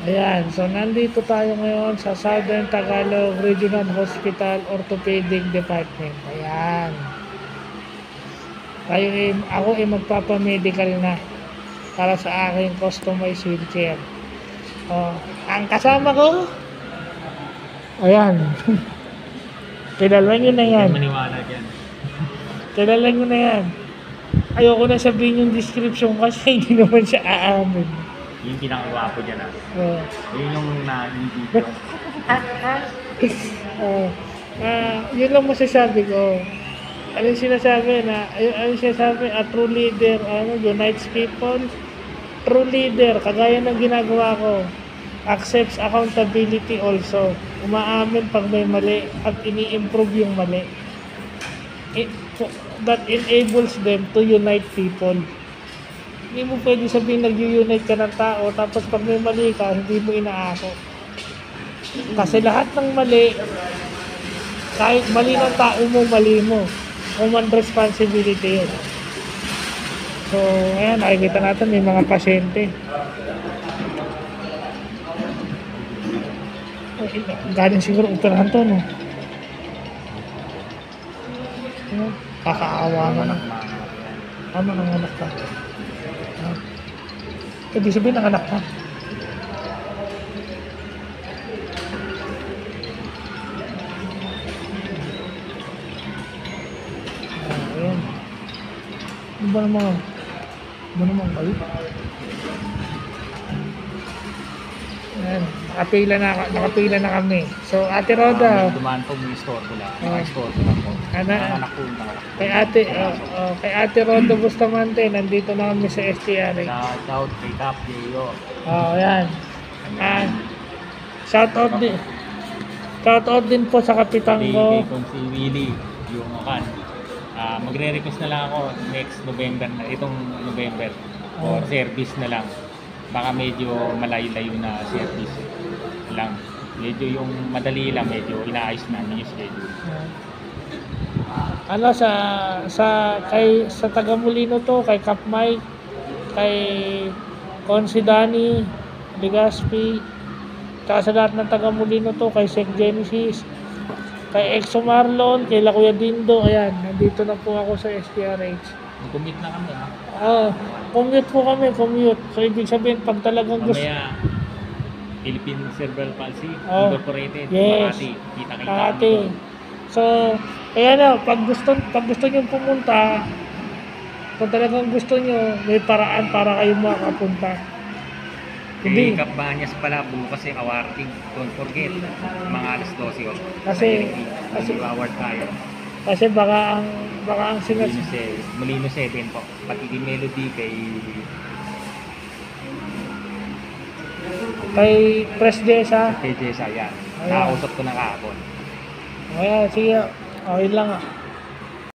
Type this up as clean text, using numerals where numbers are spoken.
Ayan, so nandito tayo ngayon sa Southern Tagalog Regional Hospital Orthopedic Department. Ayan. Ako ay magpapamedical na para sa aking customized wheelchair. Oh, ang kasama ko, ayan. Kilala nyo na yan. Maniwala dyan. Kilala nyo na yan. Ayoko na sabihin yung description kasi hindi naman siya aamin. Yung pinakagwapo dyan ah. Oh. Yun yung na-video. Yun lang masasabi ko. Ano yung sinasabi na, ano yung sinasabi, a true leader, unites people. True leader, kagaya ng ginagawa ko, accepts accountability also. Umaamin pag may mali at ini-improve yung mali. That enables them to unite people. Hindi mo pwede sabihin nag-unite ka ng tao tapos pag may mali ka, hindi mo inaako. Kasi lahat ng mali, kahit mali ng tao mo, mali mo. Human responsibility yun. So, ayan, nakikita natin may mga pasyente. Galing siguro operahan to, no? Kakaawa nga lang. Ano ng anak ka? Ibig sabihin ng anak ka. Ayan. Ano ba naman kayo? Ayan. Nakapila na kami. So, Ate Roda. Dumaan po yung store ko lang. Store ko lang po. Anak po. Kay Ate Roda Bustamante, nandito na kami sa STRH. Shout kay Cap Yayo. Ayan. Shoutout din po sa kapitan ko. Kung si Willie, yung kan. Magre-request na lang ako next November na, itong November. Or service na lang. Baka medyo malayo-layo na service lang. Medyo yung madali lang, medyo inaayos namin yung schedule. Sa taga Molino to, kay Cap Mike, kay Consi Dani, Legaspi, tsaka sa lahat ng taga Molino to, kay Sec Genesis, kay Exo Marlon, kay La Kuya Dindo, ayan, nandito na po ako sa STRH. Mag-commit na kami, ha? Commute po kami. So, ibig sabihin, pag talagang gusto... Mamaya, Philippine Cerebral Palsy Incorporated, yes. Kita-kita Makati. So, kaya na, pag gusto nyo pumunta, kung talagang gusto nyo, may paraan para kayo makapunta. Hindi. Kay Cabañas pala, bukas yung awarting. Don't forget, mga alas 12 yun. Kasi award tayo. Kasi baka ang Molino 7 po. Pati di Melody kay Press Jessa. Kay Jessa, yan. Nakausap ko na kahapon. Ayan, sige. Okay lang.